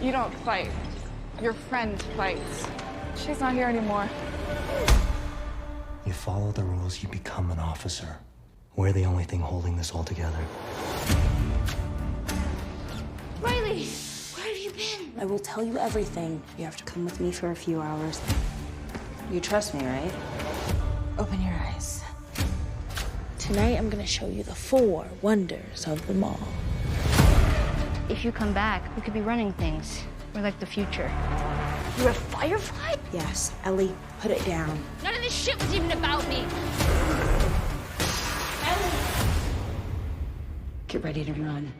You don't fight. Your friend fights. She's not here anymore. You follow the rules, you become an officer. We're the only thing holding this all together. Riley, where have you been? I will tell you everything. You have to come with me for a few hours. You trust me, right? Open your eyes. Tonight, I'm gonna show you the 4 wonders of the mall. If you come back, we could be running things. We're like the future. You're a firefly? Yes, Ellie, put it down. None of this shit was even about me. Ellie! Get ready to run.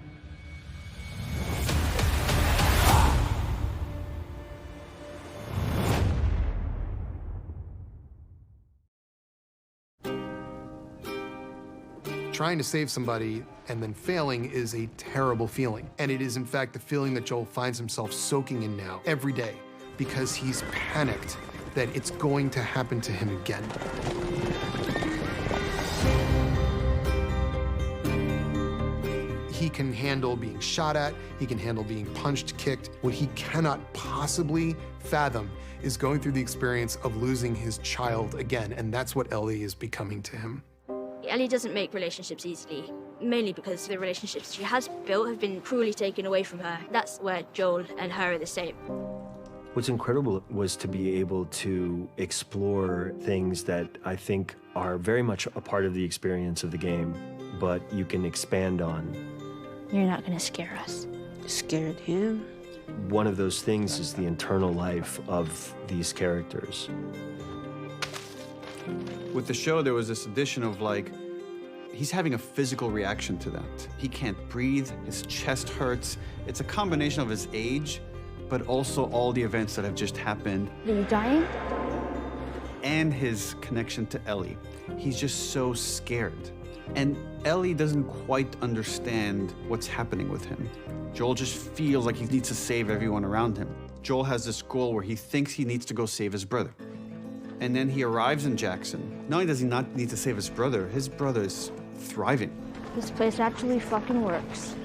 Trying to save somebody and then failing is a terrible feeling. And it is, in fact, the feeling that Joel finds himself soaking in now, every day, because he's panicked that it's going to happen to him again. He can handle being shot at, he can handle being punched, kicked. What he cannot possibly fathom is going through the experience of losing his child again, and that's what Ellie is becoming to him. Ellie doesn't make relationships easily, mainly because the relationships she has built have been cruelly taken away from her. That's where Joel and her are the same. What's incredible was to be able to explore things that I think are very much a part of the experience of the game, but you can expand on. You're not gonna scare us. Scared him? One of those things is the internal life of these characters. With the show, there was this addition of like, he's having a physical reaction to that. He can't breathe, his chest hurts. It's a combination of his age, but also all the events that have just happened. Are you dying? And his connection to Ellie. He's just so scared. And Ellie doesn't quite understand what's happening with him. Joel just feels like he needs to save everyone around him. Joel has this goal where he thinks he needs to go save his brother. And then he arrives in Jackson. Not only does he not need to save his brother is thriving. This place actually fucking works.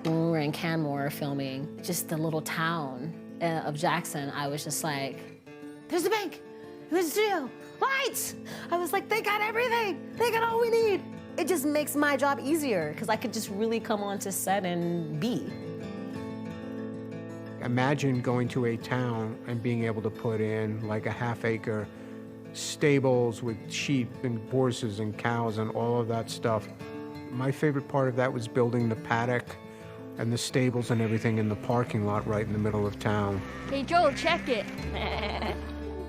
When we were in Canmore filming, just the little town of Jackson, I was just like, there's the bank, there's the studio, lights. I was like, they got everything. They got all we need. It just makes my job easier because I could just really come onto set and be. Imagine going to a town and being able to put in like a half-acre stables with sheep and horses and cows and all of that stuff. My favorite part of that was building the paddock and the stables and everything in the parking lot right in the middle of town. Hey, Joel, check it.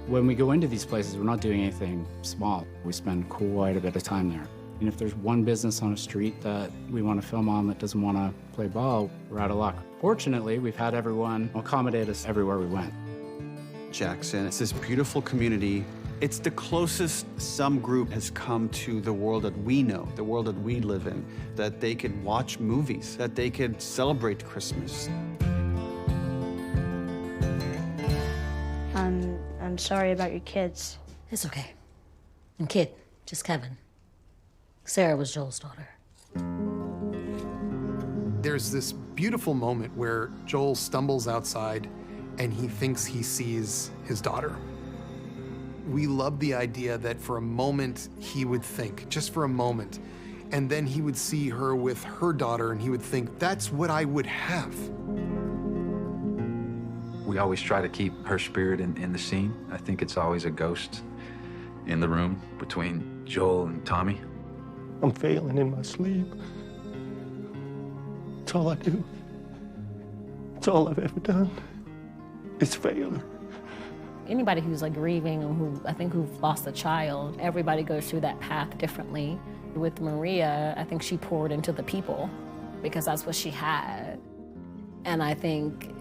When we go into these places, we're not doing anything small. We spend quite a bit of time there. And if there's one business on a street that we want to film on that doesn't want to play ball, we're out of luck. Fortunately, we've had everyone accommodate us everywhere we went. Jackson, it's this beautiful community. It's the closest some group has come to the world that we know, the world that we live in, that they could watch movies, that they could celebrate Christmas. I'm sorry about your kids. It's okay. And kid, just Kevin. Sarah was Joel's daughter. There's this beautiful moment where Joel stumbles outside and he thinks he sees his daughter. We love the idea that for a moment he would think, just for a moment, and then he would see her with her daughter and he would think, that's what I would have. We always try to keep her spirit in the scene. I think it's always a ghost in the room between Joel and Tommy. I'm failing in my sleep. It's all I do. It's all I've ever done. It's fail. Anybody who's like grieving or who've lost a child, everybody goes through that path differently. With Maria, I think she poured into the people because that's what she had. And I think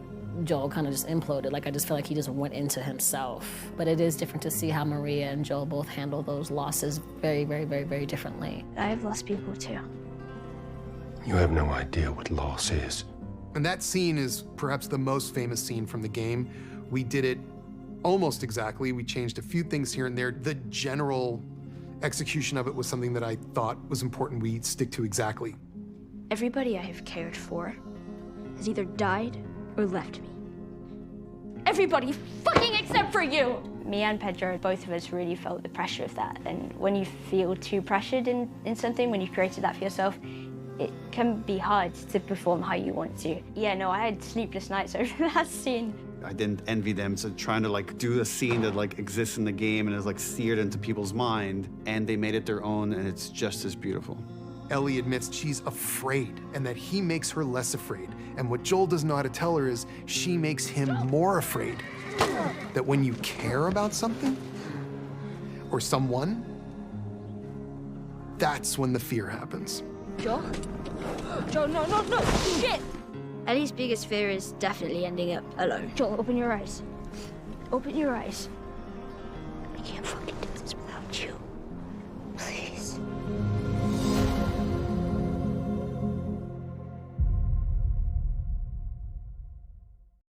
Joel kind of just imploded. Like, I just feel like he just went into himself. But it is different to see how Maria and Joel both handle those losses very, very, very, very differently. I've lost people too. You have no idea what loss is. And that scene is perhaps the most famous scene from the game. We did it almost exactly. We changed a few things here and there. The general execution of it was something that I thought was important we stick to exactly. Everybody I have cared for has either died or left me. Everybody fucking except for you! Me and Pedro, both of us really felt the pressure of that. And when you feel too pressured in something, when you've created that for yourself, it can be hard to perform how you want to. Yeah, no, I had sleepless nights over that scene. I didn't envy them, so trying to like do a scene that like exists in the game and is like seared into people's mind, and they made it their own, and it's just as beautiful. Ellie admits she's afraid and that he makes her less afraid. And what Joel does not tell her is she makes him more afraid. That when you care about something or someone, that's when the fear happens. Joel? Joel, no, shit! Ellie's biggest fear is definitely ending up alone. Joel, open your eyes. Open your eyes. I can't find